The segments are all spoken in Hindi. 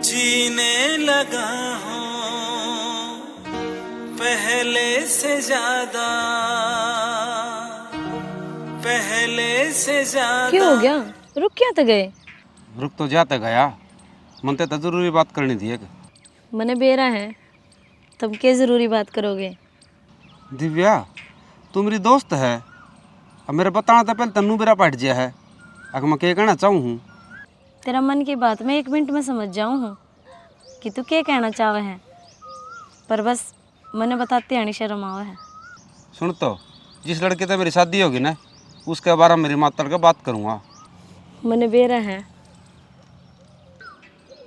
जीने लगा हूँ पहले से ज्यादा, पहले से ज्यादा। क्यों हो गया? रुक क्या तो गए? रुक तो जाते गया, मन तो जरूरी बात करनी थी एक। मने बेरा है, तुम क्या जरूरी बात करोगे? दिव्या तू मेरी दोस्त है, अब मेरे बताना तो पहले तन्नू बेरा पट गया है। अगर मैं क्या कहना चाहूँ हूँ, तेरा मन की बात मैं 1 मिनट में समझ जाऊँ हूँ कि तू क्या कहना चाहे है, पर बस मने बताते आनी शर्म आवा है। सुन तो जिस लड़के से मेरी शादी होगी ना उसके बारे में मेरी माता का बात करूँगा। मने बेरा है,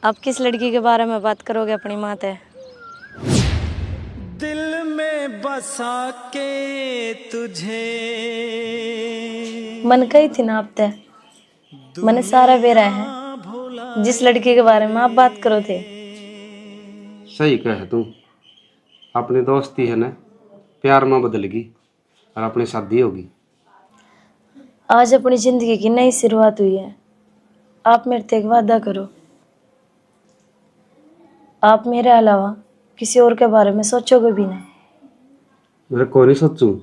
आप किस लड़की के बारे में बात करोगे अपनी माँ से? दिल में बसा के तुझे मन कही थी ना आप ते, मने सारा बेरा है जिस लड़की के बारे में आप बात करो थे। सही कहे तू, अपनी दोस्ती है ना प्यार में बदलेगी और अपनी शादी होगी। आज अपनी जिंदगी की नई शुरुआत हुई है, आप मेरे से एक वादा करो, आप मेरे अलावा किसी और के बारे में सोचोगे भी ना। मैं कौन ही सोचूं।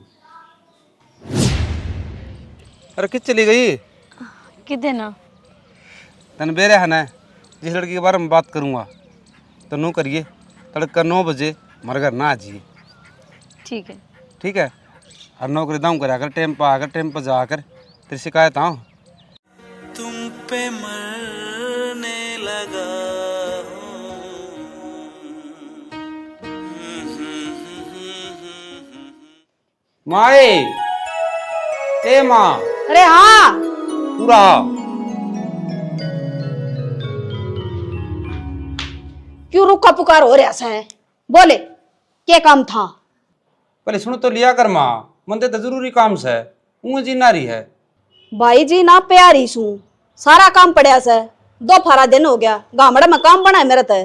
अरे किस चली गई? कितने ना तन बेरे है ना जिस लड़की के बारे में बात करूँगा तो नो करिए, तड़का 9 बजे हमारे घर ना आ जाइए। ठीक है। ठीक है, और नौकरी दाम करा कर टाइम पर आकर टाइम पर जाकर तेरी शिकायत आऊँ। तुम पे मरने लगा माए ए माँ, अरे हाँ, पूरा क्यों रुका पुकार हो रहा है? बोले क्या काम था? पहले सुन तो लिया कर माँ, मन तो जरूरी काम से ऊँ जी नारी है। भाई जी ना प्यारी सू, सारा काम पड़ा से, 2 फारा दिन हो गया, गामड़ा में काम बना है मेरे ते।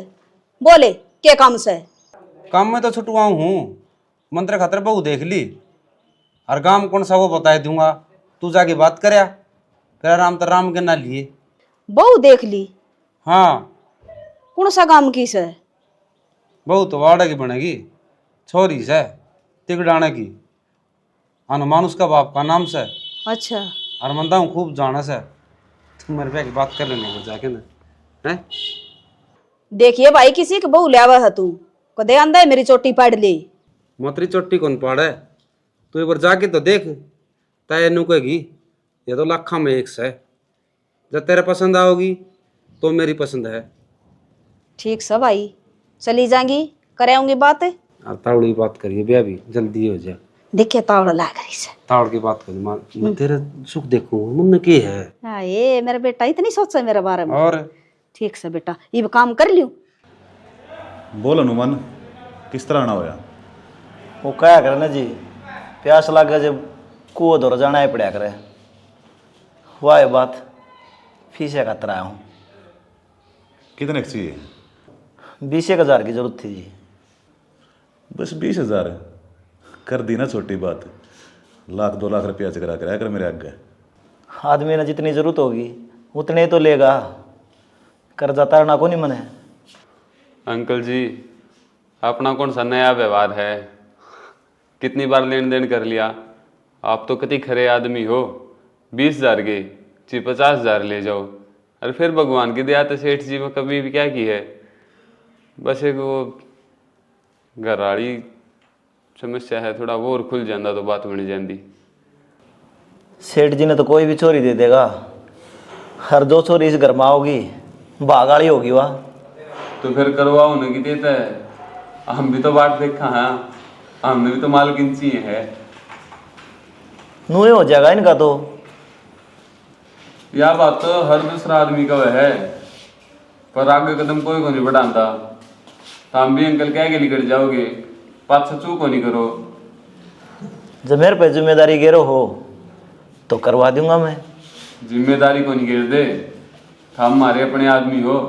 बोले क्या काम से? काम में तो छुटवाऊँ हूँ, मंत्र खतर बहु देख ली और काम कौन सा वो बता दूंगा, तू जाके बात करया फिर राम तो राम के ना लिए। बहु देख ली? हाँ कौन सा काम की से? बहु तो वाड़ा की बनेगी, छोरी से तिगड़ाने की, हनुमान उसका बाप का नाम से। अच्छा, और मनता हूँ खूब जाना से, तुम मेरे पे की बात कर लेने को जाके ना है। देखिए भाई किसी के बहु लियावा है तू, कदे आंदा है मेरी चोटी पाड़ ली। मोतरी चोटी कौन पाड़े, तू एक बार जाके तो देख, तय नु कहेगी ये तो लाखा में एक से, जब तेरे पसंद आओगी तो मेरी पसंद है। ठीक सब भाई, चली जाएंगी, कराऊंगी बात। और तावड़ी बात करिए ब्याह भी जल्दी हो जाए। देखिए तावड़ ला करी से। तावड़ की बात करी मां, मैं तेरा सुख देखूं मन की है। हाँ ये मेरा बेटा इतनी सोचा मेरे बारे में। और ठीक से बेटा, ये काम कर लियो। बोल हनुमान, किस तरह आना होया? वो क्या करे ना जी, प्यास लागे जब कुओं दौर जाना ही पड़ा करे। हुआ ये बात, फीस खातर आया हूँ। कितने की चाहिए? 20,000 की जरूरत थी जी। बस 20,000 कर दी ना, छोटी बात। 1-2 लाख रुपया चकरा कराया कर मेरे आगे। आदमी ने जितनी जरूरत होगी उतने ही तो लेगा, कर्जा तारना को नहीं मने। अंकल जी अपना कौन सा नया व्यवहार है, कितनी बार लेन देन कर लिया। आप तो कति खरे आदमी हो, 20,000 के जी 50,000 ले जाओ। और फिर भगवान की दया तो सेठ जी में कभी भी क्या की है, बस एक वो घराड़ी समस्या है थोड़ा, वो और खुल जाता तो बात बन जाती। सेठ जी ने तो कोई भी चोरी दे देगा, हर जो चोरी इस घर में आओगी भागाड़ी होगी वाह। तो फिर करवाओ ना कि देता है, हम भी तो बात देखा है, हमने भी तो मालकिन चाहिए है। नूहे हो जाएगा इनका तो। यह बात तो हर दूसरा आदमी का वह है, पर आगे कदम कोई को नहीं बढ़ाता। तो हम भी अंकल क्या के लिए कर जाओगे, पाछा चूक को नहीं करो। जब मेरे पे जिम्मेदारी गिरो हो तो करवा दूंगा मैं। जिम्मेदारी को नहीं गिर दे, हम हमारे अपने आदमी हो,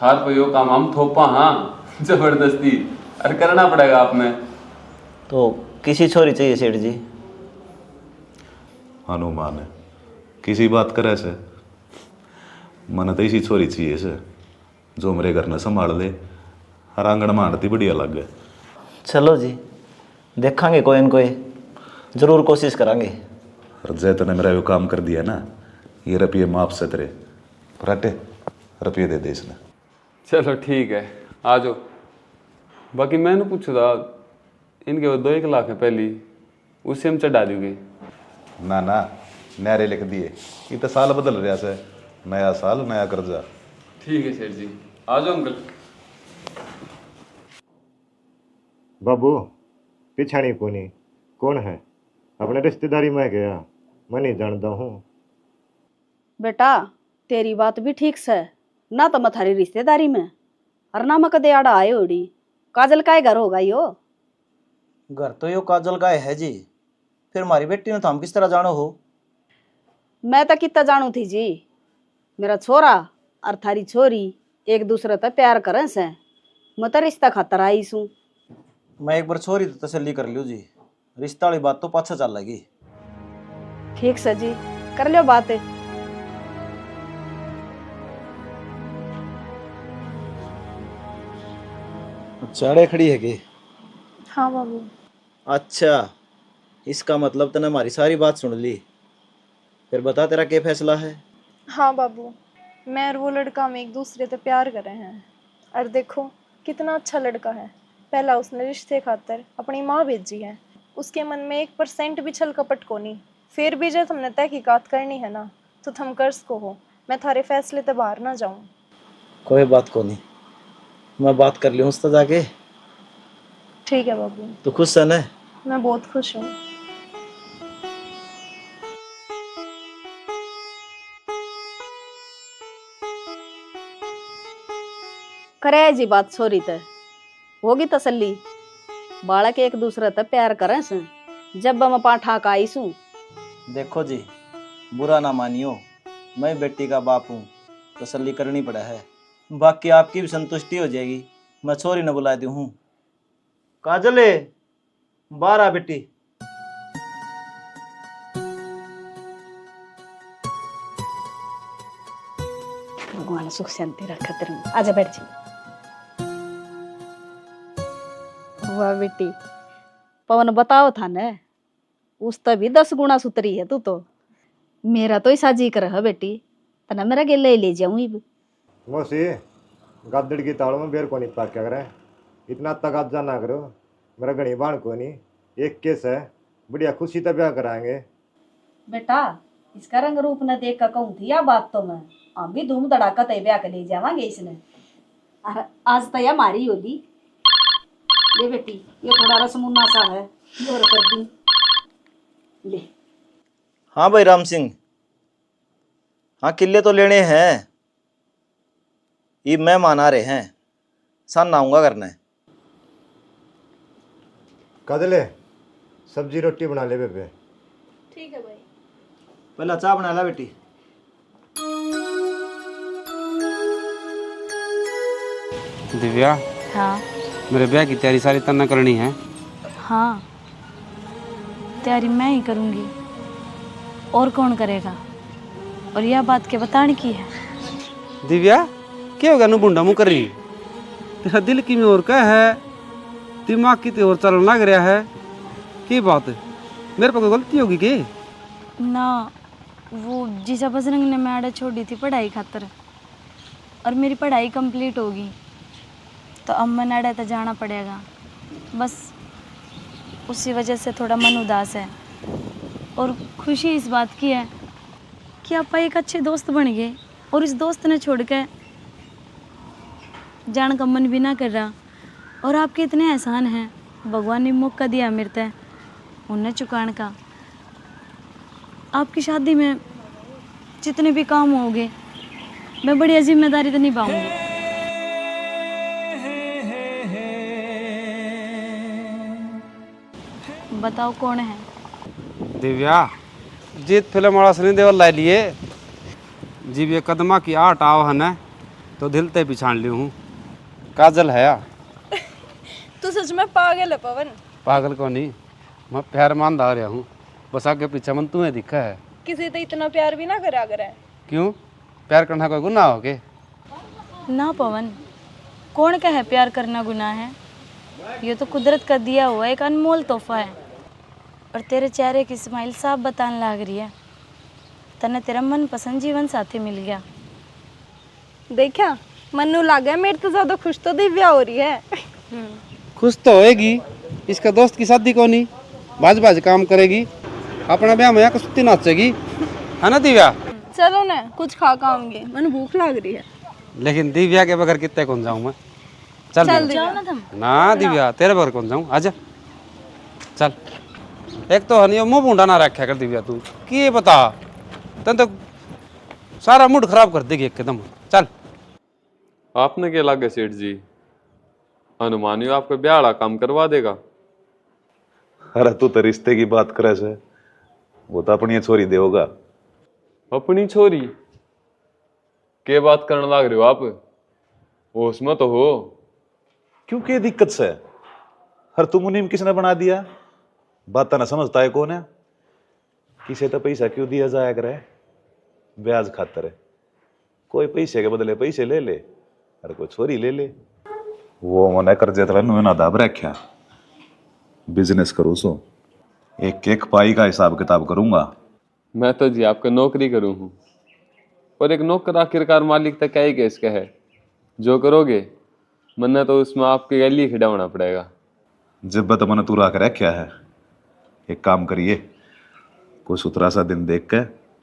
थार पे यो काम हम थोपा हाँ जबरदस्ती, अरे करना पड़ेगा आप में। तो किसी छोरी चाहिए सेठ जी? हनुमान किसी बात करे से, मन तो इसी छोरी चाहिए से। जो मेरे घर ने संभाल ले, हर आंगन में आड़ती बढ़िया लग गए। चलो जी, देखांगे कोई न कोई, जरूर कोशिश करांगे। और जय तूने मेरा यो काम कर दिया ना, ये रुपये माफ से तेरे फराटे रुपये दे दे इसने। चलो ठीक है, आ जाओ। बाकी मैंने पूछा था, इनके वो 2-1 लाख है पहली, उसे हम चढ़ा दोगे? ना ना, नारे लिख दिए। ये तो साल बदल रहा से, नया साल नया कर्जा। ठीक है सेठ जी, आ जाओ अंकल। बाबू पिछाड़ी कोनी कौन है? अपने रिश्तेदारी में गया, मैं नहीं जानता हूँ। बेटा तेरी बात भी ठीक से, ना तो मैं थारी रिश्तेदारी में और ना मैं कदे आड़ा आए ओड़ी। काजल का घर होगा यो? घर तो यो काजल का है जी, फिर हमारी बेटी ने तो हम किस तरह जानो हो? मैं तो कितना जानू थी जी, मेरा छोरा और थारी छोरी एक दूसरे से प्यार करें से, मैं तो रिश्ता खातर आई सूं। मैं एक बार छोरी तो तसल्ली कर लियो जी, रिश्ता वाली बात तो पाछा चल लगी। ठीक से जी, कर लियो बात। चाड़े खड़ी है कि? हाँ बाबू। अच्छा, इसका मतलब तूने हमारी सारी बात सुन ली। फिर बता तेरा क्या फैसला है? हाँ बाबू, मैं और वो लड़का हम एक दूसरे से प्यार कर रहे हैं। और देखो कितना अच्छा लड़का है, पहला उसने रिश्ते खातर अपनी माँ भेजी है, उसके मन में 1% भी छल कपट को नहीं। फिर भी जब तुमने तहकीकात करनी है ना, तो तुम कर्ज को हो, मैं थारे फैसले से बाहर ना जाऊँ। कोई बात को नहीं, मैं बात कर लूँ उससे जाके। ठीक है बाबू। तू खुश है ना? मैं बहुत खुश हूँ। करे जी बात छोरी ते होगी तसल्ली। बालक एक दूसरे से प्यार करें से, जब मैं पाठा का आई सूं। देखो जी, बुरा ना मानियो, मैं बेटी का बाप हूँ, तसल्ली करनी पड़ा है। बाकी आपकी भी संतुष्टि हो जाएगी, मैं छोरी न बुला दी हूँ। काजले बाहर आ बेटी। भगवान सुख शांति रखे तेरे में। आजा बैठ जी। वाह बेटी, पवन बताओ था ने, उस तो भी 10 गुना सुतरी है तू तो। मेरा तो ऐसा जी कर है बेटी, तना मेरा गेले ले जाऊं ही। मौसी गादड़ की ताड़ में बेर को नहीं पाक क्या करे, इतना तगाजा ना करो। मेरा घनी बाण को नहीं, एक केस है, बढ़िया खुशी तब ब्याह कराएंगे। बेटा इसका रंग रूप न देख कर कहूँ थी या बात तो मैं, हम भी धूम धड़ाका तय ब्याह कर ले जावांगे इसने। आज तय हमारी होली। ले बेटी, ये थोड़ा रसमुन्ना सा है, ये और कर दी ले। हाँ भाई राम सिंह, हाँ किले तो लेने हैं, ये मेहमान आ रहे हैं, सान आऊंगा करना है। काजले सब्जी रोटी बना ले बेबे। ठीक है भाई। पहला चाय बना ला बेटी। दिव्या, हाँ मेरे ब्याह की तैयारी सारी तन्ना करनी है। हाँ, तैयारी मैं ही करूँगी, और कौन करेगा? और यह बात के बताने की है। दिव्या क्या होगा? नु बुंडा मुँह कर रही, तेरा दिल की में और क्या है, दिमाग की तो और चलन लग रहा है। की बात है, मेरे पर कोई गलती होगी के? ना, वो जीजा बजरंग ने मैडा छोड़ी थी पढ़ाई खातर, और मेरी पढ़ाई कंप्लीट होगी तो अब मैं नाड़ा तो जाना पड़ेगा। बस उसी वजह से थोड़ा मन उदास है। और खुशी इस बात की है कि आप एक अच्छे दोस्त बन गए, और इस दोस्त ने छोड़ के जान का मन भी ना कर रहा। और आपके इतने एहसान हैं, भगवान ने मौका दिया मेरे तय उन्हें चुकाने का। आपकी शादी में जितने भी काम होंगे मैं बढ़िया जिम्मेदारी तो निभाऊंगी। बताओ कौन है? दिव्या, जीत फिल्म वाला सनी देवल ला लिए, जीव ये कदमा की आट आओ है न तो दिल ते पिछाड़ ली हूँ। काजल है या? तू सच में पागल है पवन। पागल को नहीं, मैं प्यार मानदा रहा हूँ, बस आगे पीछे मन तुम्हें दिखा है। किसी तो इतना प्यार भी ना करा करे। क्यों? प्यार करना कोई गुनाह हो के? ना पवन, कौन कहे प्यार करना गुनाह है? ये तो कुदरत का दिया हुआ एक अनमोल तोहफा है। और तेरे चेहरे की स्माइल साफ बताने लग रही है तने तेरा मन पसंद जीवन साथी मिल गया। देखा, मन्नू लग गया मेरे तो ज्यादा खुश तो दिव्या हो रही है। खुश तो होएगी, इसका दोस्त की शादी को नहीं बाज बाज काम करेगी, अपना ब्याह में कुश्ती नाचेगी, है ना दिव्या? चलो ना कुछ खा खाऊंगे, मन भूख लग रही है। लेकिन दिव्या के बगैर कितने कौन जाऊं मैं? चल दिव्या। जाओ ना तुम। ना दिव्या, तेरे बगैर कौन जाऊं? आजा चल। एक तो हनियो मुंह बूंदा ना रखा कर दिव्या, तू की बता, तन तो सारा मूड खराब कर देगी एकदम। चल। आपने क्या लगे सेठ जी, हनुमान यू आपका ब्याह काम करवा देगा? अरे तू तो रिश्ते की बात करे से, वो तो अपनी छोरी देगा। अपनी छोरी? के बात करने लग रहे हो आप? होश में तो हो। क्यों के दिक्कत से? हर तू मुनीम किसने बना दिया? बात ना समझता है कौन है? किसे तो पैसा क्यों दिया जाया करे? ब्याज खातर है। कोई पैसे के बदले पैसे ले ले और कोई छोरी ले ले। वो मना कर जेतला नु ना दाब रखा। बिजनेस करूँ सो एक एक पाई का हिसाब किताब करूंगा। मैं तो जी आपका नौकरी करूं हूं, और एक नौकर आखिरकार मालिक तक क्या ही केस का है। जो करोगे मन्ना तो उसमें आपके गली खिडावना पड़ेगा। जब तो मैंने तू रख रखा है, एक काम करिए, कोई सुथरा सा दिन देख के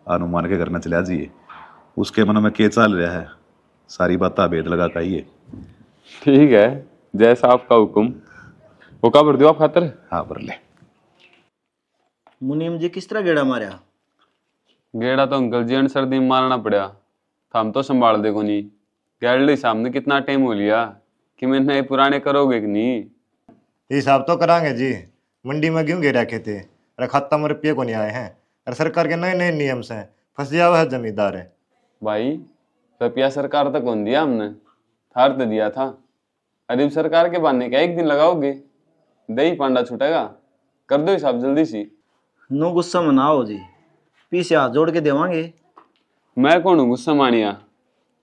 हनुमान के घर न चला जाइए। उसके मन में के चल रहा है सारी बात भेद लगा कहिए। ठीक है, जैसा आपका हुक्म। वो का भर दो आप खातर? हाँ भर ले। मुनीम जी किस तरह गेड़ा मारा? गेड़ा तो अंकल जी सर्दी में मारना पड़ा, हम तो संभाल देखो नहीं। गैलरी सामने कितना टाइम हो लिया कि मैंने पुराने करोगे कि नहीं? हिसाब तो करांगे जी, मंडी में क्यों गिरा रखे थे? अरे खाता में रुपये को नहीं आए हैं, अरे सरकार के नए नए नियम से फंस गया हुआ है जमींदार है। भाई रुपया सरकार तक कौन दिया? हमने थार तो दिया था। अरे सरकार के बहाने क्या एक दिन लगाओगे? दही पांडा छूटेगा। कर दो हिसाब जल्दी सी। नो गुस्सा मनाओ जी, पीछे हाथ जोड़ के देवांगे। मैं कौन हूँ गुस्सा मानिया?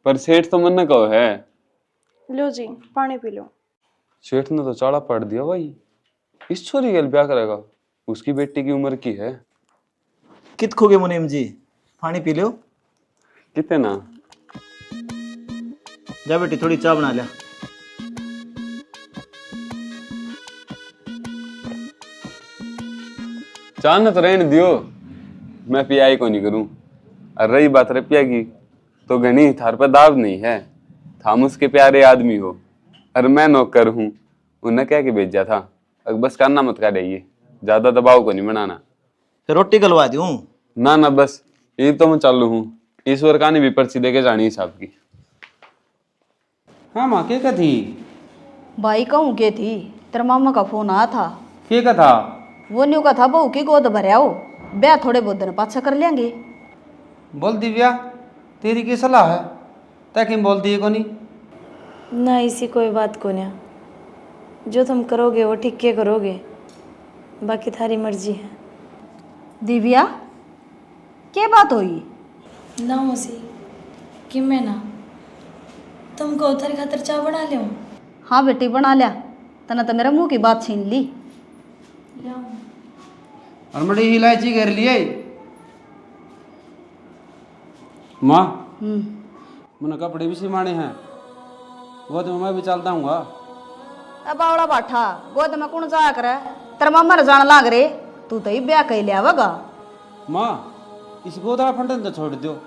पर सेठ तो मन कहो है। लो जी पानी पी लो। सेठ ने तो चाड़ा पड़ दिया भाई। इस छोरी के ब्याह करेगा? उसकी बेटी की उम्र की है। कित खोगे मुनीम जी, पानी पी लो। कितना? जा बेटी थोड़ी चाय बना लिया। चाह न तो रहने दियो, मैं पियाई को नहीं करूं। और रही बात रुपया की, तो घनी थार पर दाव नहीं है। थाम उसके प्यारे आदमी हो और मैं नौकर हूं। उन्हें क्या के भेजा था? अब बस करना मत कर रही, ज्यादा दबाव को नहीं बनाना। फिर रोटी गलवा दूं? ना ना बस ये तो मैं चालू हूँ। ईश्वर का नहीं भी पर्ची दे के जानी हिसाब की। हाँ माँ के थी? भाई कहूँ के थी, तेरे मामा का फोन आया था। के का था? वो न्यू का था बहू की गोद भरिया हो, ब्याह थोड़े बहुत दिन पाछा कर लेंगे। बोल दिव्या, तेरी की सलाह है? तय किम बोलती है कोनी? ना इसी कोई बात को ना, जो तुम करोगे वो ठीक के करोगे, बाकी थारी मर्जी है। दिव्या क्या बात हुई? ना मौसी कि मैं ना तुमको उधर खातर चाय बना ले। हाँ बेटी बना लिया, तना तो मेरा मुंह की बात छीन ली। और बड़ी इलायची कर लिए माँ। मैंने कपड़े भी सिमाने हैं, वो तो मैं भी चलता हूँ। अब आवड़ा बाठा गोद में कौन जाया करे? तेरा मामा जान लाग रे, तू तो ही ब्याह कह लिया वगा। माँ इस गोदड़ा फंडन तो छोड़ दो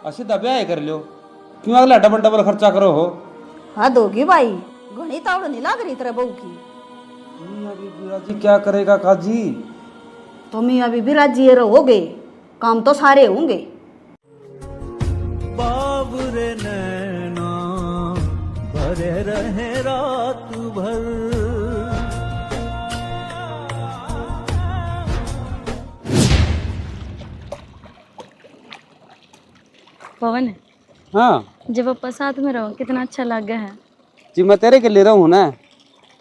और सीधा ब्याह कर लो। क्यों अगला डबल डबल खर्चा करो हो? हाँ दोगी भाई, घनी तावड़ नहीं लाग रही तेरे बहू की। अभी बिराजी क्या करेगा काजी? तुम अभी भी राजी रहोगे, काम तो सारे होंगे। बाबरे नैना भरे रहे रात भर। पवन, हाँ जब अपा साथ में रहो कितना अच्छा लग गया है। जी मैं तेरे के लिए रहूँ ना,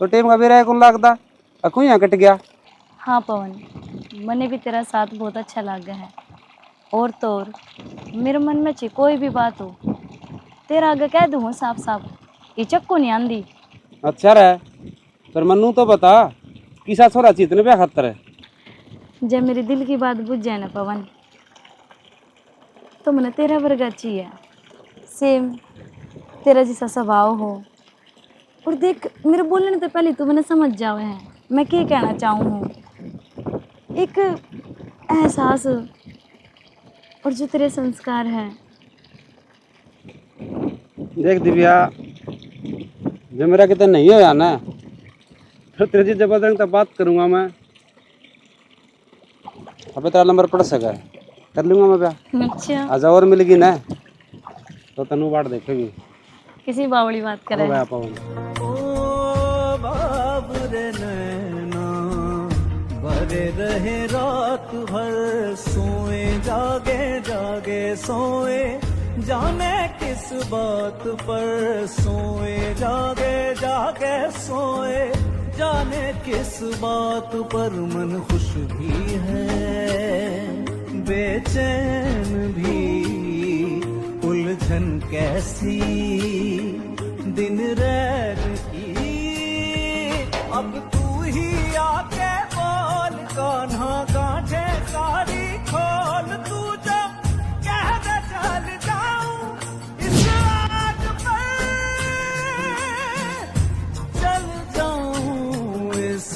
तो टेम का भी रह कौन लगता अखू यहाँ कट गया। हाँ पवन, मने भी तेरा साथ बहुत अच्छा लग गया है। और तो और मेरे मन में ची कोई भी बात हो तेरा आगे कह दूँ साफ साफ, ये चक्को नहीं आंदी। अच्छा रहे, पर मन्नू तो बता किसा छोरा चीतने पे खतर है। जब मेरे दिल की बात बुझ जाए ना पवन, तो मैंने तेरा वर्गा चाहिए, सेम तेरा जैसा स्वभाव हो। और देख, मेरे बोलने से पहले तो मैंने समझ जावे है मैं क्या कहना चाहूँ हूँ। एक एहसास और जो तेरे संस्कार है। देख दिव्या, जब मेरा कितने नहीं हो ना, फिर तेरे जी जबरदस्त तब बात करूँगा मैं। अबे तेरा नंबर पड़ सका है, कर लूँगा मैं ब्याह। अच्छा, आजा और मिलेगी ना तो तनु बात देखेगी। किसी बावड़ी बात हो करे। गया पवन। ओ बाबरे नैना भरे रहे रात भर, सोए जागे जागे सोए, जाने किस बात पर सोए जागे जागे सोए, जाने किस बात पर मन खुश भी है बेचैन भी, उलझन कैसी दिन रैन की, अब तू ही आके बोल कान्हा गांठे सारी खोल, तू जो कह दे चल जाऊं इस आग पर, चल जाऊं इस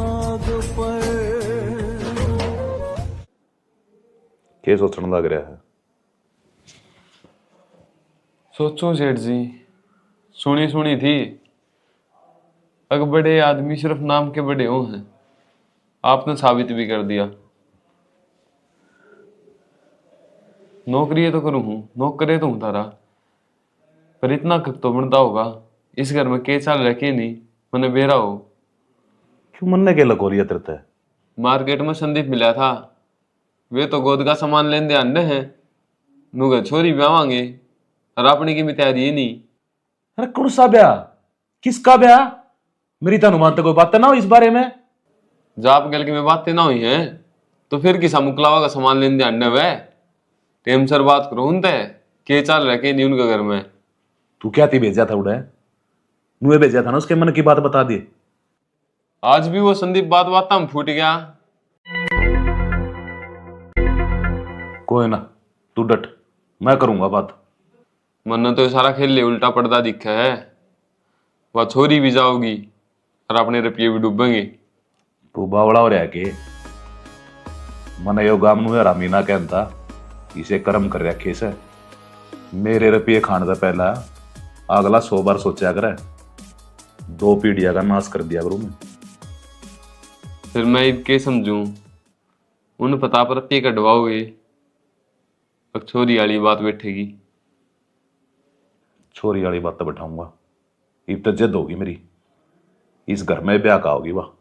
आग पर। क्या सोचने लग रहा है? सोचो सेठ जी, सुनी सुनी थी, अगर बड़े आदमी सिर्फ नाम के बड़े हो हैं, आपने साबित भी कर दिया। नौकरी तो करूँ हूँ, नौकरी तो हूँ तारा, पर इतना खत तो बनता होगा इस घर में के चाल रखे नहीं मैंने बेरा हो। क्यों मन ने क्या लकोरिया तेरे है? मार्केट में संदीप मिला था, वे तो गोद का सामान लेने दे आने हैं, नुगे छोरी ब्यावांगे और अपनी की भी तैयारी है नहीं। अरे कौन सा ब्याह? किसका ब्याह? मेरी तो अनुमान तो कोई बात ना हो इस बारे में। जाप गल की में बातें ना हुई हैं तो फिर किसा मुकलावा का सामान लेने दे आने वे, टेम सर बात करो उनते के चाल रखे नहीं उनके घर में। तू क्या थी भेजा था उड़े? मुझे भेजा था ना, उसके मन की बात बता दी। आज भी वो संदीप बात बात में फूट गया। कोई ना, तू डट, मैं करूंगा बात। मन तो सारा खेल ले उल्टा पड़ता दिखा है, वह छोरी भी जाओगी और अपने रुपये भी डूबेंगे। तू बावड़ा हो रहा के मन यो गाम नु हरामी ना कहता, इसे कर्म कर रखे से मेरे रुपये खाने से पहला अगला 100 बार सोचा करे, 2 पीढ़िया का नाश कर दिया करूं मैं। फिर मैं इनके समझूं, उन पता पर रुपये कटवाओगे, अब छोरी वाली बात बैठेगी। छोरी वाली बात तो बैठाऊंगा, इब तो जिद होगी मेरी, इस घर में ब्याह का होगी वाह।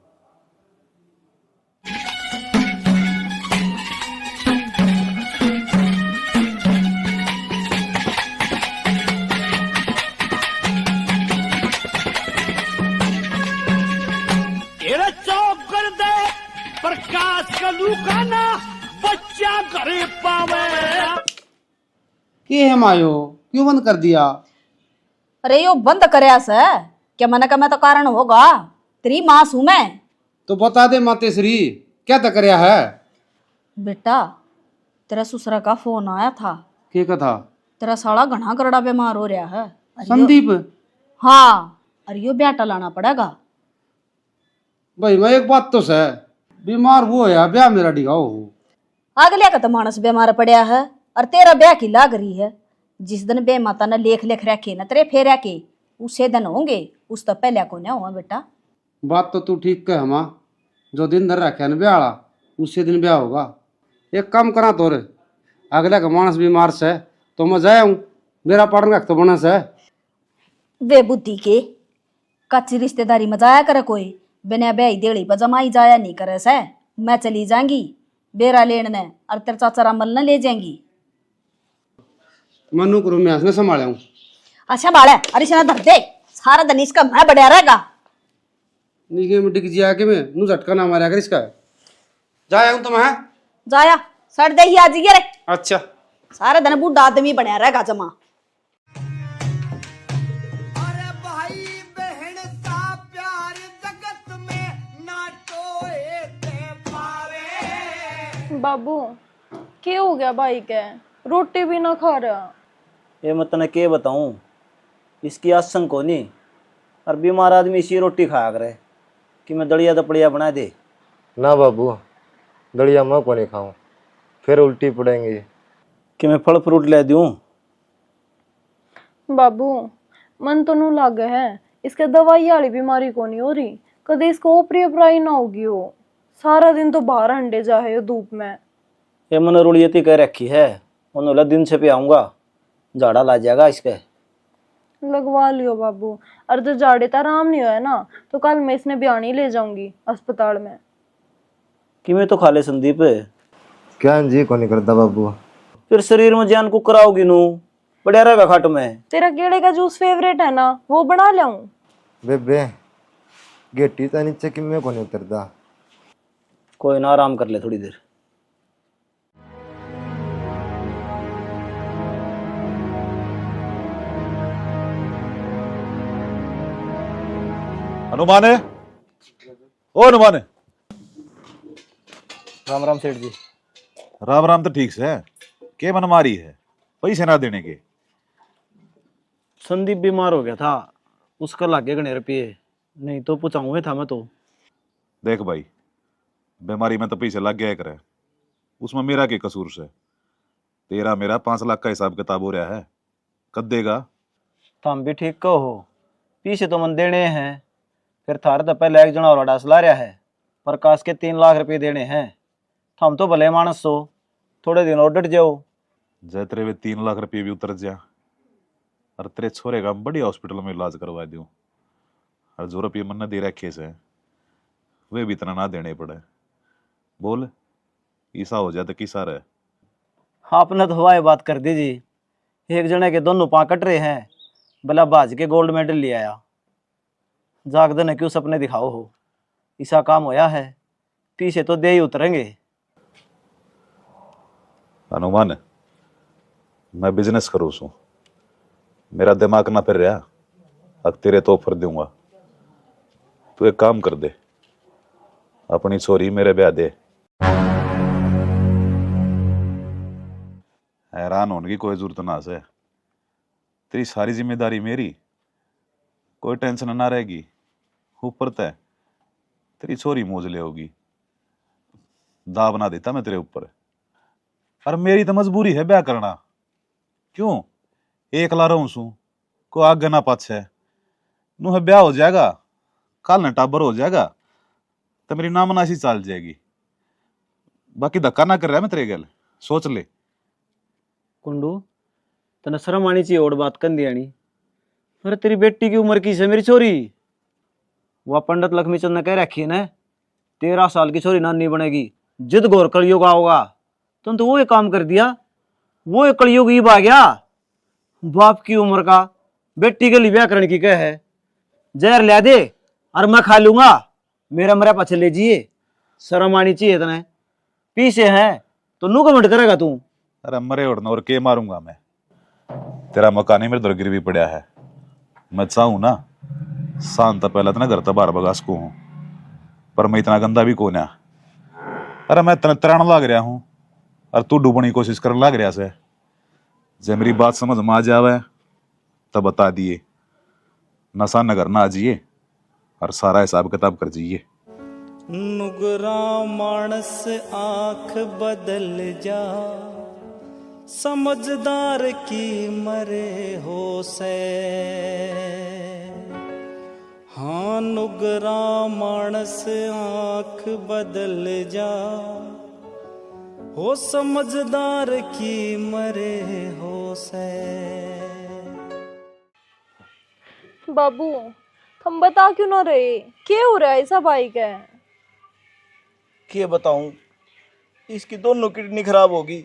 चौक कर दे प्रकाश का लुकाना बच्चा घरे पावे। के है मायो, क्यों बंद कर दिया? अरे यो बंद करया से क्या मन का मैं तो कारण होगा, तेरी मां हूं मैं। तो बता दे मातेश्री, क्या तक रहा है? बेटा तेरा ससुरा का फोन आया था, के कथा? तेरा साला घना करड़ा बीमार हो रहा है। संदीप? हाँ, अरे यो ब्याह लाना पड़ेगा। भाई मैं एक बात तो से, बीमार वो है ब्याह मेरा डिगाओ हो। अगले का तो मानस बीमार पड़ा है और तेरा ब्याह की लाग रही है। जिस दिन बे माता ने लेख लिख रखे न तेरे फेरा के, उसे दिन होंगे, उस तो पहले को ना हुआ बेटा। बात तो तू ठीक कह हमा, जो दिन धर रखे न ब्याह उसी दिन ब्याह होगा। एक काम करा तो रे, अगले का मानस बीमार से तो मैं जाया हूँ, मेरा पढ़ने तो बना से। वे बुद्धि के कच्ची रिश्तेदारी में जाया करे कोई, बिना ब्याह देड़ी पर जमाई जाया नहीं करे से। मैं चली जाऊंगी बेरा लेने ने और तेरे चाचा रामल ने ले जाएंगी। मनु करूँ मैं हंसने संभाले हूँ। अच्छा बाड़ा, अरे शना धर दे, सारा दिन इसका मैं बढ़िया रहेगा। निके में डिग जिया के मैं नु झटका ना मारा कर इसका। जाया हूँ तो मैं। जाया सड़ दे ही आज रे। अच्छा। सारा दिन बूढ़ा आदमी बढ़िया रहेगा जमा। बाबू क्या हो गया भाई के? रोटी भी ना खा रहा। ये मैं तने के बताऊं, इसकी आसन को नहीं, और बीमार आदमी इसी रोटी खाया करे कि मैं दड़िया दपड़िया बना दे। ना बाबू, दलिया मैं को नहीं खाऊं, फिर उल्टी पड़ेंगी। कि मैं फल फ्रूट ले दूं? बाबू मन तो नू लाग है, इसके दवाई वाली बीमारी को नहीं हो रही, कदे इसको ओपरी अपराई ना होगी हो। सारा दिन तो बाहर अंडे जाए धूप में। ये मैंने रुड़ियती कह रखी है, उन्होंने दिन से पे आऊंगा, झाड़ा ला जाएगा इसके। लगवा लियो बाबू, और जो जाड़े का आराम नहीं हुआ ना तो कल मैं इसने बयानी ले जाऊंगी अस्पताल में। कि मैं तो खा ले संदीप। क्या जी को नहीं करता बाबू। फिर शरीर में जान को कराओगी नू, बढ़िया रहेगा खाट में। तेरा केड़े का जूस फेवरेट है ना, वो बना लाऊं? बेबे गेटी तो नीचे कि मैं को नहीं उतरता। कोई ना, आराम कर ले थोड़ी देर। हनुमान है, ओ हनुमान है। राम राम सेठ जी। राम राम तो ठीक से है, के मन मारी है पैसे ना देने के? संदीप बीमार हो गया था, उसका लागे गणे रुपये, नहीं तो पूछाऊंगा था मैं तो। देख भाई, बीमारी में तो पैसे लग गया करे, उसमें मेरा के कसूर से? तेरा मेरा 5 लाख का हिसाब किताब हो रहा है, कद देगा? तुम भी ठीक कहो, पीछे तो मन देने हैं, फिर थारे तो पहले एक जना और अडास ला रहा है, प्रकाश के 3 लाख रुपये देने हैं। थम तो भले मानस हो, थोड़े दिन और डट जाओ। जय तेरे वे 3 लाख रुपये भी उतर जा, और तेरे छोरे का बड़ी हॉस्पिटल में इलाज करवा दूं, और जो रुपये मन दे रखे से वे भी इतना ना देने पड़े। बोल, ईसा हो जाए तो किसा रहे? आपने तो हवाई बात कर दी जी, एक जने के दोनों पाँव कट रहे हैं, भला बाज के गोल्ड मेडल ले आया। जागद ने क्यों सपने दिखाओ हो, ऐसा काम होया है, पीछे तो दे ही उतरेंगे। हनुमान, मैं बिजनेस करूँ सू, मेरा दिमाग ना फिर रहा, अब तेरे तो ऑफर दूंगा। तू एक काम कर दे, अपनी छोरी मेरे ब्याह दे। हैरान होने की कोई जरूरत ना से, तेरी सारी जिम्मेदारी मेरी, कोई टेंशन ना रहेगी। ऊपर तय तेरी छोरी मौज ले होगी, दाव ना देता मैं तेरे ऊपर। और मेरी तो मजबूरी है ब्याह करना, क्यों एकला रहूं सू, को आगे ना पाछे नू है ब्याह हो जाएगा, कल न टाबर हो जाएगा तो मेरी नामनाशी चल जाएगी। बाकी धक्का ना कर रहा है मैं तेरे गल, सोच ले। कुंडू तना शर्म आनी चाहिए और बात कर दिया नहीं। अरे तेरी बेटी की उम्र की है मेरी छोरी? वह पंडित लक्ष्मीचंद ने कह रखी है ना, 13 साल की छोरी नानी बनेगी, जिद घोर कलयुग होगा। तुम तो वो एक काम कर दिया, वो एक कलयुग ही आ गया। बाप की उम्र का बेटी के लिए ब्याह करने की कह है, जहर ले दे और मैं खा लूंगा, मेरा मरा पाछे ले जिए। शर्म आनी चाहिए तने, पीछे है तो नू कमेंट करेगा तू? अरे मरे उड़ना और के मारूंगा मैं? तेरा मकान ही मेरे दर गिरवी पड़ा है, मैं चाहूं ना शांत पहले तो ना घर तो बाहर बगा सकूं हूं, पर मैं इतना गंदा भी कौन है। अरे मैं तरण लाग रहा हूं और तू डूबने की कोशिश करने लग रहा से। जब मेरी बात समझ में आ जावे तब बता दिए, नशा नगर ना आजिए और सारा हिसाब किताब कर जाइए। नुगरा मानस आंख बदल जा, समझदार की मरे हो से। हाँ नुगरा मानस आंख बदल जा, हो समझदार की मरे हो से। बाबू हम बता क्यों ना रहे, क्या हो रहा है ऐसा भाई का? क्या बताऊं, इसकी दोनों किडनी खराब होगी।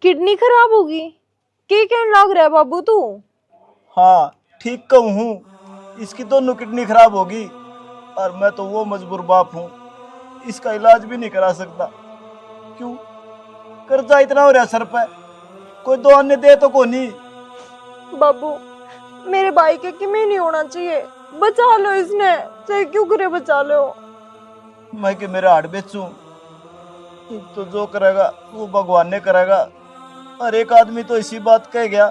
किडनी खराब होगी? क्या कहने लग रहा है बाबू तू? हाँ ठीक कहूँ हूँ, इसकी दोनों किडनी खराब होगी और मैं तो वो मजबूर बाप हूँ, इसका इलाज भी नहीं करा सकता। क्यों? कर्जा इतना हो रहा सर पे, कोई दो अन्य दे तो को नहीं। बाबू मेरे भाई के कि मैं नहीं होना चाहिए, बचा लो इसने, चाहे क्यों करे बचा लो। मैं कि मेरा हार्ट बेचूं, तो जो करेगा वो भगवान ने करेगा। हर एक आदमी तो इसी बात कह गया,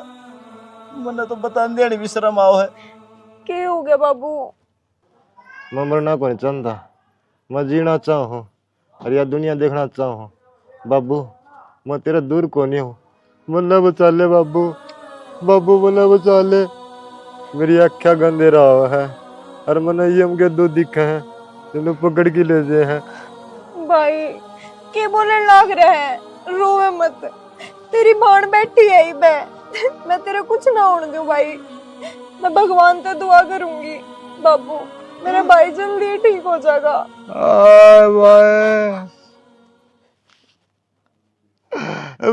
मैंने तो बता देनी भी शर्म आओ है। क्या हो गया बाबू? मैं मरना को नहीं चाहता, मैं जीना चाहूँ और यह दुनिया देखना चाहूँ। बाबू मैं तेरा दूर को नहीं हूँ, मन्ना बचा ले बाबू, बाबू मन्ना बचा ले। मेरी आख्या गंदे रहा है और मना यम के दो दिखे हैं जिन्हें पकड़ के ले जाए हैं। भाई के बोलने लाग रहा है, रोवे मत, तेरी भाण बैठी है इबे, मैं तेरे कुछ ना होने दूं भाई। मैं भगवान से दुआ करूंगी बाबू, मेरा भाई जल्दी ठीक हो जाएगा। भाई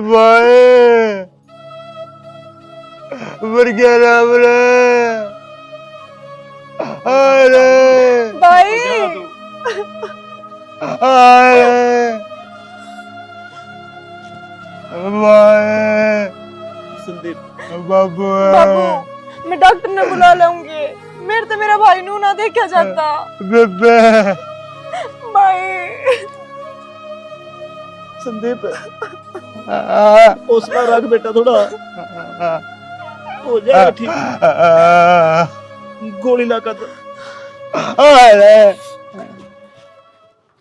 भाई मर गया राम रे, अरे भाई अरे भाई संदीप बाबू बाबू मैं डॉक्टर ने बुला लाऊंगी, मेरे तो मेरा भाई नू ना देखा जाता। बेबे भाई संदीप हौसला रख बेटा, थोड़ा हो जाएगा ठीक। गोली लगा तो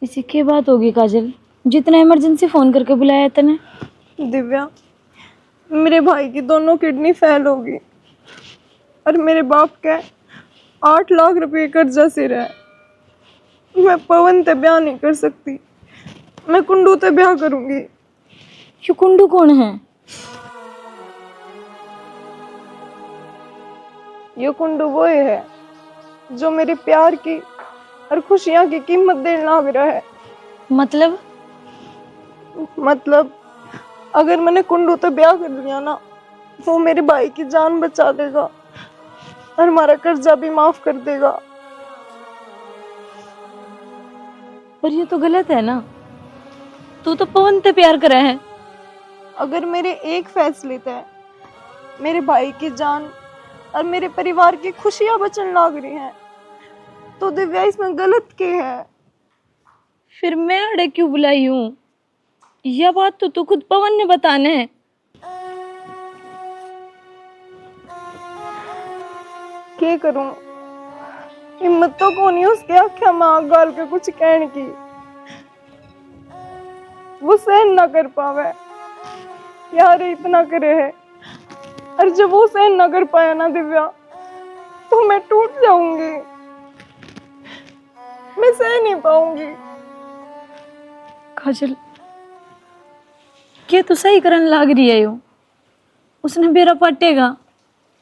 इसे क्या बात होगी काजल, जितना इमरजेंसी फोन करके बुलाया तने? दिव्या, मेरे भाई की दोनों किडनी फेल होगी और मेरे बाप के 8 लाख रुपए कर्जा सिर है। मैं पवन ते ब्याह नहीं कर सकती, मैं कुंडू ते ब्याह करूंगी। ये कुंडू कौन है? ये कुंडू वो है जो मेरे प्यार की और खुशियां की कीमत देने लग रहा है। मतलब अगर मैंने कुंडू तो ब्याह कर लिया ना, वो मेरे भाई की जान बचा देगा और हमारा कर्जा भी माफ कर देगा। पर ये तो गलत है ना, तू तो पवन से प्यार करा है। अगर मेरे एक फैसले तय मेरे भाई की जान और मेरे परिवार की खुशियां बचन लग रही हैं, तो दिव्या इसमें गलत क्या है? फिर मैं अड़े क्यों बुलाई हूँ? यह बात तो तू खुद पवन ने बताना है। क्या करूं, हिम्मत तो कौन ही उसके आख्या मां गाल के कुछ कहने की। वो सहन ना कर पावे यार, इतना करे है, और जब वो सहन ना कर पाया ना दिव्या, तो मैं टूट जाऊंगी, मैं सह नहीं पाऊंगी। काजल, क्या तू सही करन लाग रही है? यो उसने बेरा पाटेगा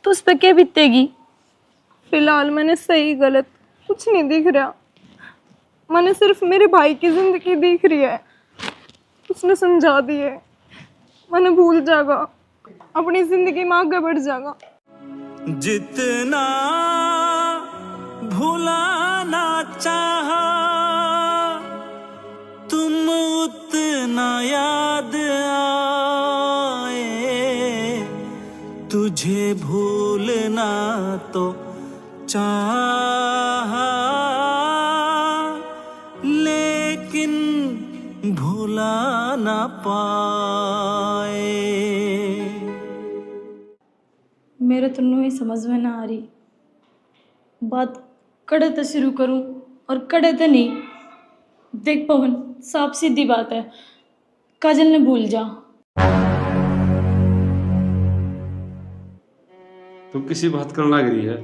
तो उस पर क्या बीतेगी? फिलहाल मैंने सही गलत कुछ नहीं दिख रहा, मैंने सिर्फ मेरे भाई की जिंदगी दिख रही है। उसने समझा दी है, मैंने भूल जाएगा, अपनी जिंदगी में आगे बढ़ जाएगा। जितना भुलाना चाहा तुम उतना याद आए, तुझे भूलना तो चाहा लेकिन भुला ना पाए। मेरे तो नहीं समझ में ना आ रही, बात कड़े तो शुरू करूं और कड़े तो नहीं। देख पवन, साफ सीधी बात है, काजल ने भूल जा। तू किसी बात करने लग रही है?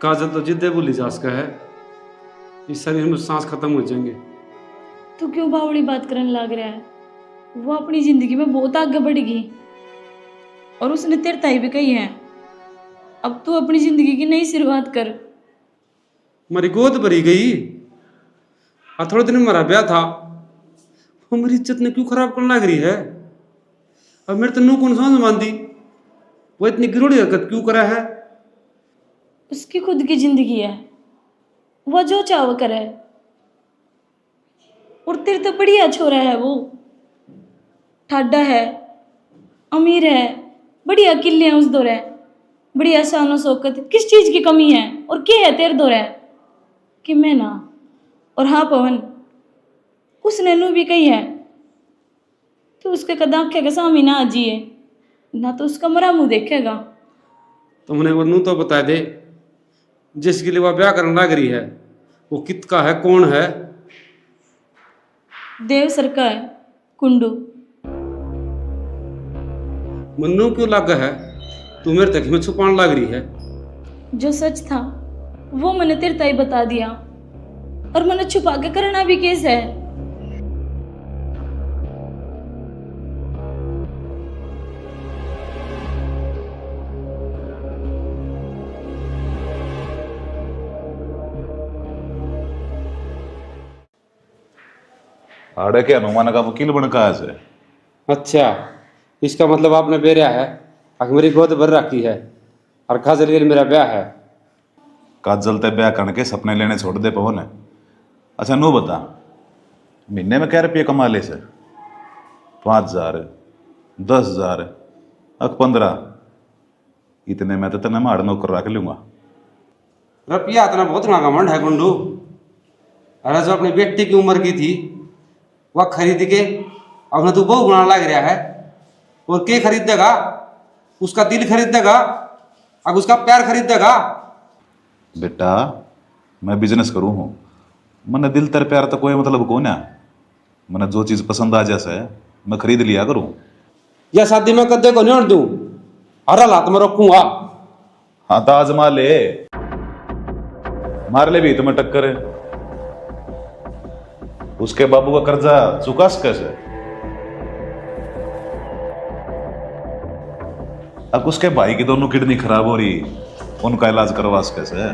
काजल तो जिद्दे भूली जा सका है, इस शरीर में सांस खत्म हो जाएंगे। तू क्यों बावड़ी बात करने लग रहा है? वो अपनी जिंदगी में बहुत आगे बढ़ेगी और उसने तेरे ताई भी कही है। अब तू अपनी जिंदगी की नई शुरुआत कर। मेरी गोद भरी गई और थोड़े दिन में मेरा ब्याह था, वो मेरी इज्जत ने क्यों खराब करने लग रही है? और मेरे तन्नू कौन समझ मानती, वो इतनी गिरोड़ी हरकत क्यों करा है? उसकी खुद की जिंदगी है, वह जो चाह करे। और तेरे तो बढ़िया छोरा है, वो ठाडा है, अमीर है, बढ़िया किले हैं उस दौरे, बढ़िया शानो शौकत। किस चीज की कमी है और क्या है तेरे दौरे कि मैं ना और हाँ पवन, उसने नू भी कही है तो उसके कदा आंखें के सामने ना आजिए, ना तो उसका मरा मुंह देखेगा। तुमने वो नू तो बता दे, जिसके लिए वह ब्याह करने लग रही है वो कित का है, कौन है? देव सर का है, कुंडू। मन्नू क्यों लग है? तू मेरे तक में छुपाने लग रही है। जो सच था वो मैंने तेरे ताई बता दिया, और मैंने छुपा के करना भी केस है। आड़े के अनुमान का वकील बन कहा है। अच्छा, इसका मतलब आपने बेरा है, अख मेरी गोद भर रखी है और खास मेरा ब्याह है। काजल ते ब्याह करके सपने लेने छोड़ दे पवन। अच्छा नू बता, महीने में क्या रुपये कमा ले से? 5,000, 10,000, 15, इतने में तो तेने माड़ नौकर रख लूंगा। रुपया इतना बहुत ना घमंड है गुंडू। अरे जो अपनी बेटी की उम्र की थी वह खरीद के अब तू बहू बनाने लग रहा है। और के खरीद देगा? उसका दिल खरीद देगा, अब उसका प्यार खरीद देगा। बेटा मैं बिजनेस करूँ हूँ, मैंने दिल तेरे प्यार तो कोई मतलब कौन है। मैंने जो चीज़ पसंद आ जैसे मैं खरीद लिया करूँ। या शादी में कदे को नहीं दूं, हर हालात में रखूंगा। हाँ तो आजमा ले, मार ले भी तुम्हें टक्कर है। उसके बाबू का कर्जा चुकास कैसे? अब उसके भाई की दोनों किडनी खराब हो रही, उनका इलाज करवास कैसे?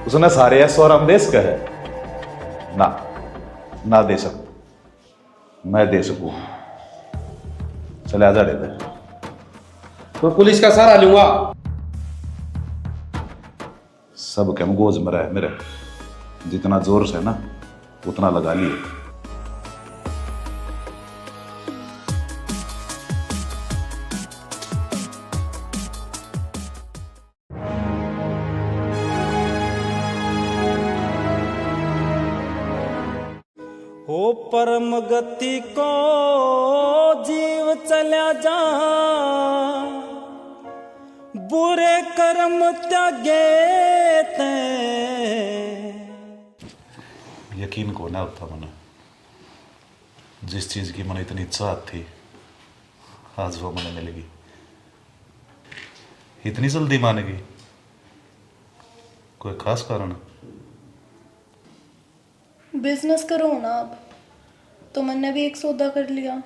उसने सारे ऐसो आराम देश का है ना दे सकता, मैं दे सकूं। चले आजा दे दे। मैं पुलिस का सहारा लूंगा। सब क्या गोज मरा है मेरे, जितना जोर से ना उतना लगा लिए। हो परम गति को जीव चल्या जा, बुरे कर्म त्यागे ते। यकीन को ना होता मैंने, जिस चीज की मैंने इतनी चाहत थी आज वो मैंने मिलेगी। इतनी जल्दी मानेगी? कोई खास कारण? बिजनेस करो ना अब, तो मैंने भी एक सौदा कर लिया।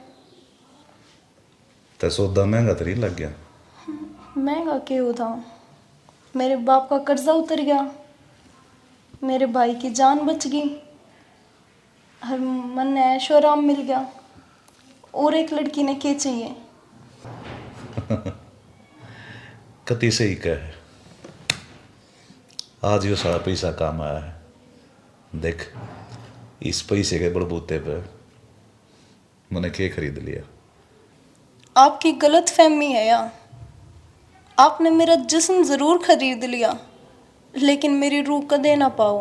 तो सौदा महंगा तरी लग गया। महंगा क्यों था? मेरे बाप का कर्जा उतर गया, मेरे भाई की जान बच गई, हर मन ने ऐशो आराम मिल गया। और एक लड़की ने क्या चाहिए? कति सही कह, आज यो सारा पैसा काम आया है। देख इस पैसे के बलबूते पे मैंने क्या खरीद लिया। आपकी गलत फहमी है या? आपने मेरा जिस्म ज़रूर खरीद लिया, लेकिन मेरी रूह कदे ना पाओ।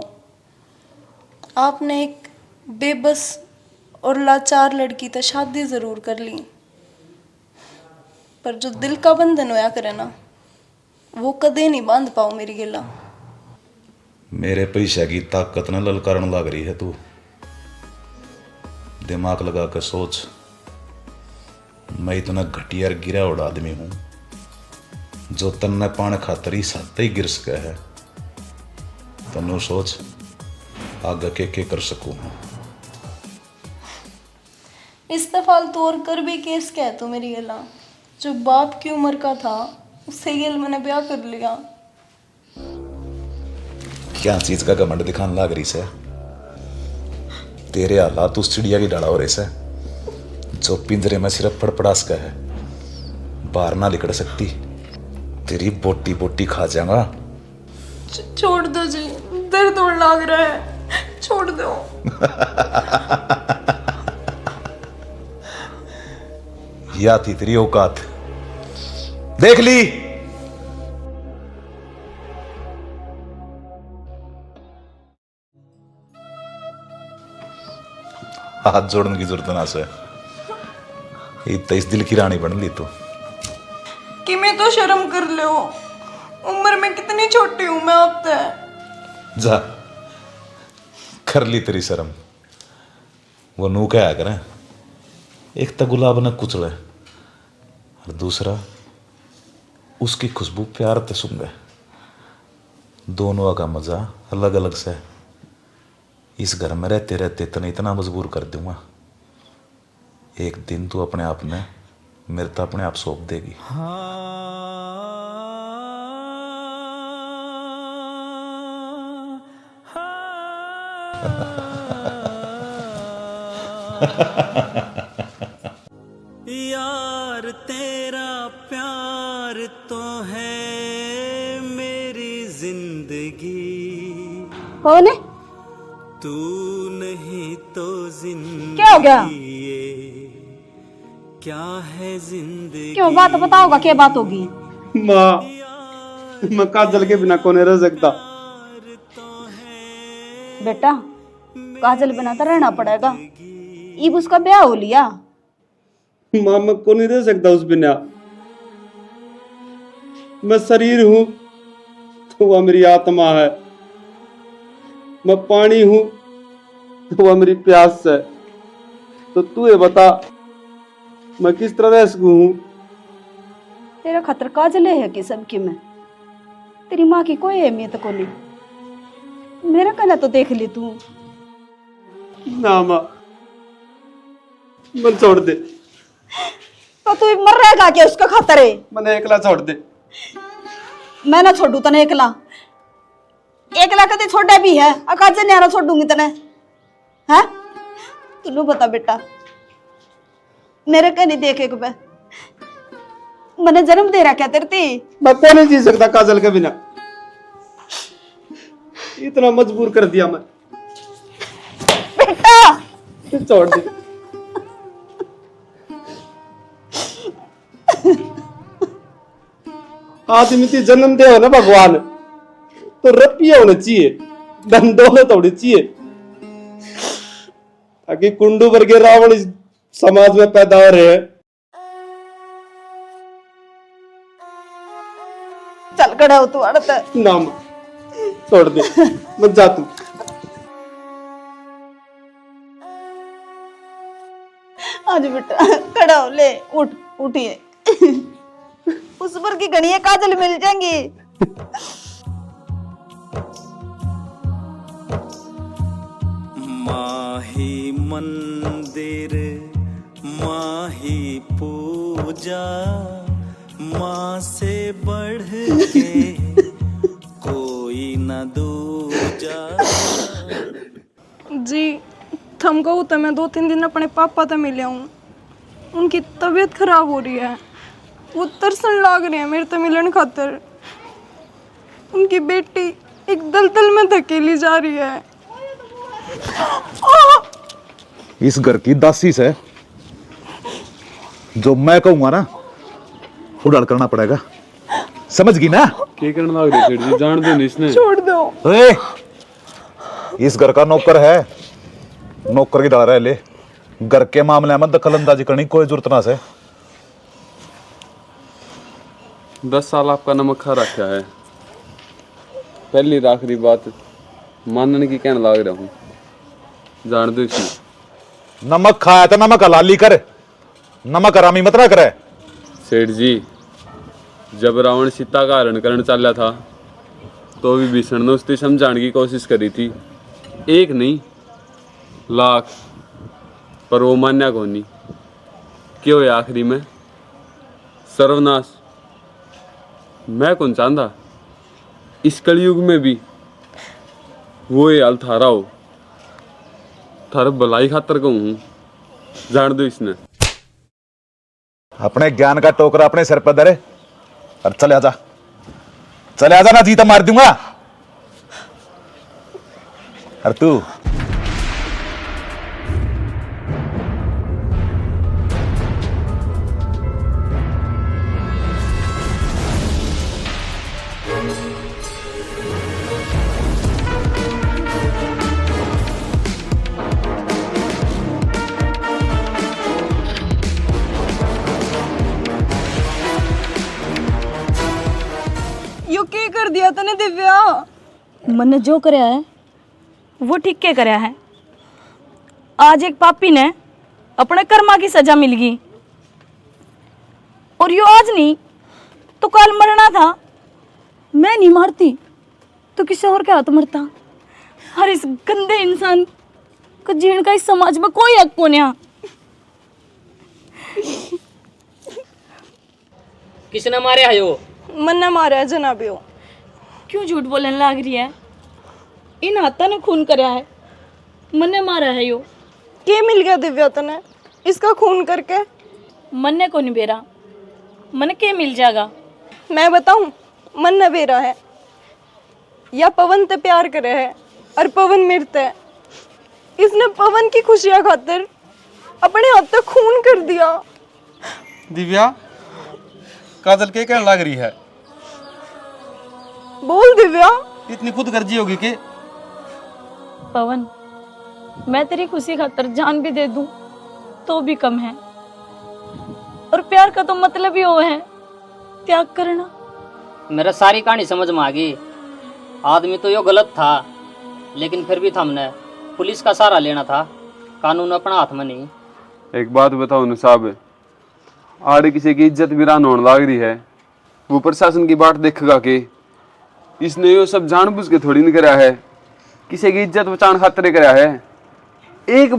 आपने एक बेबस और लाचार लड़की तो शादी ज़रूर कर ली, पर जो दिल का बंधन होया करे ना, वो कदे नहीं बांध पाओ मेरी गिला। मेरे पैसा की ताकत न ललकारन लग रही है तू। दिमाग लगा कर सोच, मैं इतना घटिया गिरा उड़ा आदमी हूं जो तन्ने पाने खातर ही साथ ही गिर सका है। तनु सोच आगे के कर सकूं। इस फालतू और कर भी केस कह तो मेरी गिला। जो बाप की उम्र का था उससे गिल मैंने ब्याह कर लिया। क्या चीज का घमंड दिखाने लग रही से? तेरे हालात उस चिड़िया की डाला हो रहे से जो पिंजरे में सिर्फ फड़फड़ास का है, बाहर ना निकल सकती। तेरी बोटी बोटी खा जाऊंगा। छोड़ दो जी, दर्द और लग रहा है, छोड़ दो। या थी तेरी औकात, देख ली। हाथ जोड़ने की जरूरत ना से इतना इस दिल की रानी बन ली तू। कि मैं तो शर्म कर लो, उम्र में कितनी छोटी हूं मैं आपसे। जा कर ली तेरी शर्म। वो नू क्या करें, एक तो गुलाब न कुचले और दूसरा उसकी खुशबू प्यार ते सूंघे। दोनों का मजा अलग अलग से। इस घर में रहते रहते तने इतना मजबूर कर दूंगा, एक दिन तू अपने आप में मेरे तो अपने आप सौंप देगी। यार तेरा प्यार तो है मेरी जिंदगी, कौन है? तू नहीं तो जिंदगी क्या हो गया? ये क्या है जिंदगी। क्यों बात बताओगा, क्या बात होगी? माँ, मैं काजल के बिना कौन रह सकता। बेटा काजल बिना तो रहना पड़ेगा, अब उसका ब्याह हो लिया। माँ मैं कौन नहीं रह सकता उस बिना। मैं शरीर हूं तो वह मेरी आत्मा है, मैं पानी हूं तो वह मेरी प्यास है। तो तू ये बता मैं किस तरह रह सकूं। तेरा खतर काजल है कि सबकी में, तेरी माँ की कोई अहमियत को नहीं। मेरा कहना तो देख ली तू। ना माँ मन छोड़ दे। तो तू मर रहेगा क्या उसका खतर है? मैंने एकला छोड़ दे। मैं ना छोड़ू तने एकला, एकला कदे छोड़ा भी है, काजल ने आना छोड़ूंगी तने है? तू बता बेटा, मेरे कहनी देखे को मैंने जन्म दे रखा तेरे ते। मैं कौन नहीं जी सकता काजल के बिना, इतना मजबूर कर दिया मैं। बेटा छोड़ दे। आदमी थी जन्म दे हो ना भगवान, तो रुपया होना चाहिए, धन दौलत होनी चाहिए, ताकि कुंडू वर्गे रावण इस समाज में पैदा हो रहे हैं। चल खड़ा हो तू अड़ता। नाम छोड़ दे, मत जा तू। आज बेटा खड़ा हो, ले उठ, उठिए। उस पर की गणिया काजल मिल जाएंगी। माही मंदिर माही पूजा, माँ से बढ़ के कोई न दूजा। जी थम कहूँ तो मैं 2-3 दिन अपने पापा से मिले हूँ, उनकी तबीयत खराब हो रही है, वो तरसन लाग रहे हैं मेरे तो मिलन खातर। उनकी बेटी एक दलदल में धकेली जा रही है। इस घर की दासी से जो मैं कहूंगा ना उड़ाल करना पड़ेगा, समझ गई ना? क्या करना लग रही जी, जान दो इसने। छोड़ दो। इस घर का नौकर है, नौकर की दारा है। ले, घर के मामले में दखल अंदाजी करनी कोई जरूरत ना से। 10 साल आपका नमक खा रखा है, पहली आखिरी बात मानने की कहने लग रहा हूँ, जान दो इसने। नमक खाया तो नमक हलाली कर, नमक हरामी मत ना करे। सेठ जी, जब रावण सीता का हरण करने चला था तो भी भीषण ने उसकी समझाने की कोशिश करी थी, एक नहीं लाख, पर वो मान्या को नहीं। क्यों है आखिरी में सर्वनाश। मैं कौन चाहता इस कलयुग में भी वो ये हाल थारा हो, थारा भलाई खातर कहूँ, जान दो इसने। अपने ज्ञान का टोकरा अपने सिर पर धरे और चले आजा, चले आजा ना, जीता मार दूंगा। और तू कर दिया तने दिव्या? मैंने जो कराया है वो ठीक के कराया है। आज एक पापी ने अपने कर्मा की सजा मिल गई, और यो आज नहीं तो कल मरना था। मैं नहीं मारती तो किसी और के हाथ मरता। हर इस गंदे इंसान को जीने का इस समाज में कोई हक को नहीं। किसने मारे है यो? मन्ने मारा है जनाबियो। क्यों झूठ बोलने लग रही है? इन हाथा ने खून कराया है, मन्ने मारा है यो। के मिल गया दिव्या तने इसका खून करके? मन्ने को नहीं बेरा, मन के मिल जाएगा। मैं बताऊं, मन्ने बेरा है या पवन ते प्यार करे है और पवन मृत है। इसने पवन की खुशियां खातिर अपने हाथ तक खून कर दिया। दिव्या, काजल के कहने लग रही है? बोल दिव्या। इतनी खुदगर्जी होगी कि पवन, मैं तेरी खुशी खातर जान भी दे दूं तो भी कम है। और प्यार का तो मतलब ही वो है त्याग करना। मेरा सारी कहानी समझ में आ गई। आदमी तो यो गलत था, लेकिन फिर भी हमने पुलिस का सहारा लेना था, कानून अपना हाथ में नहीं। एक बात बताओ न साहब, आड़े किसी की इज्जत वीरान होने लग रही है, वो प्रशासन की बात देखेगा कि इसने यो सब जानबूझ के थोड़ी नहीं करा है, किसी की इज्जत बचाने खातिर करा है। एक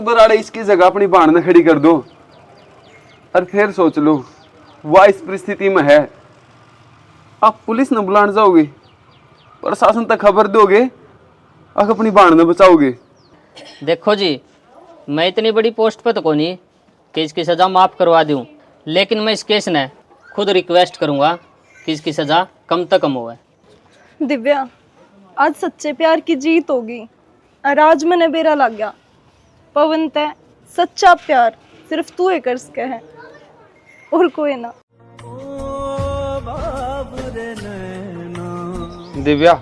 बार आड़े इसकी जगह अपनी बाण न खड़ी कर दो और फिर सोच लो वह इस परिस्थिति में है, आप पुलिस न बुलाने जाओगे, प्रशासन तक खबर दोगे, आप अपनी बाण न बचाओगे। देखो जी, मैं इतनी बड़ी पोस्ट पे तो को नहीं कि इसकी सज़ा माफ़ करवा दूं, लेकिन मैं इस केस ने खुद रिक्वेस्ट करूंगा कि इसकी सज़ा कम से कम होवे। दिव्या, आज सच्चे प्यार की जीत होगी और आज मैंने बेरा लग गया। पवन ते सच्चा प्यार सिर्फ तू ही कर सके है और कोई ना। दिव्या,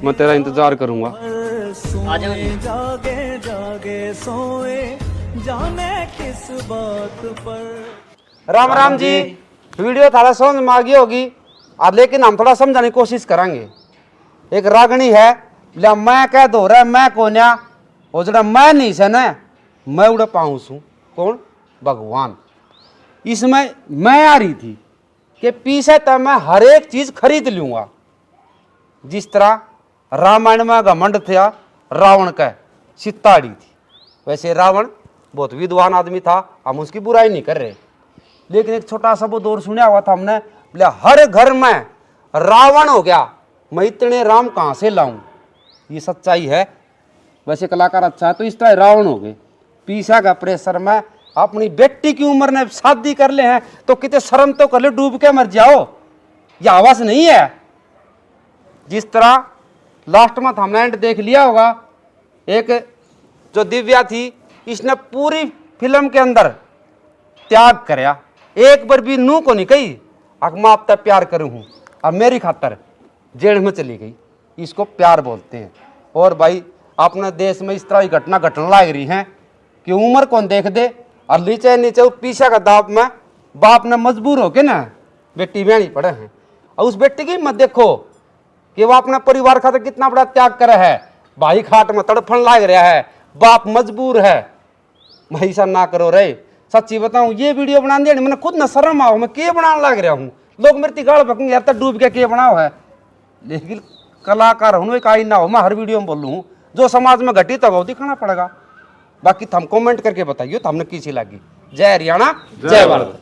मैं तेरा इंतजार करूंगा। आ जाओ जी। जागे जागे सोए जाने किस बात पर। राम राम जी। वीडियो थोड़ा समझ में आ गई होगी, लेकिन हम थोड़ा समझाने की कोशिश करेंगे। एक रागणी है, बोला मैं कह दो रहा मैं कोन्या, और जरा मैं नहीं से ना, मैं उड़ा पाऊँ सू कौन? भगवान। इसमें मैं आ रही थी कि पीछे तक मैं हर एक चीज खरीद लूंगा। जिस तरह रामायण में घमंड था रावण का, सिताड़ी थी, वैसे रावण बहुत विद्वान आदमी था, हम उसकी बुराई नहीं कर रहे। लेकिन एक छोटा सा वो दौर सुना हुआ था हमने, बोले हर घर में रावण हो गया, मैं इतने राम कहाँ से लाऊं? ये सच्चाई है। वैसे कलाकार अच्छा है तो इस तरह रावण हो गए। पीछा का प्रेशर में अपनी बेटी की उम्र ने शादी कर ले हैं तो कितने शर्म तो कर ले, डूब के मर जाओ, ये आवाज नहीं है। जिस तरह लास्ट में हमने एंड देख लिया होगा, एक जो दिव्या थी, इसने पूरी फिल्म के अंदर त्याग करया, एक बार भी नू को नहीं कही मैं आप तक प्यार करूं हूं, अब मेरी खातर जेल में चली गई। इसको प्यार बोलते हैं। और भाई अपने देश में इस तरह की घटना घटने लग रही है कि उम्र कौन देख दे, और नीचे नीचे पीछे का दाब में बाप ने मजबूर होके ना बेटी ब्याणी पड़े हैं। और उस बेटी की मत देखो कि वो अपना परिवार खातिर कितना बड़ा त्याग करे है, भाई खाट में तड़फन लाग रहा है, बाप मजबूर है। मैं ऐसा ना करो रे, सच्ची बताऊं ये वीडियो बना दिया मैंने खुद न शर्म आओ, मैं के बनाने लग रहा हूँ, लोग मेरी गाड़ बकेंगे यार, तब डूब के बनाओ है। लेकिन कलाकार हूँ, एक आई ना हो, मैं हर वीडियो में बोलूँ जो समाज में घटित होगा दिखाना पड़ेगा। बाकी हम कमेंट करके बताइए तो हमने किसी लगी। जय हरियाणा, जय भारत।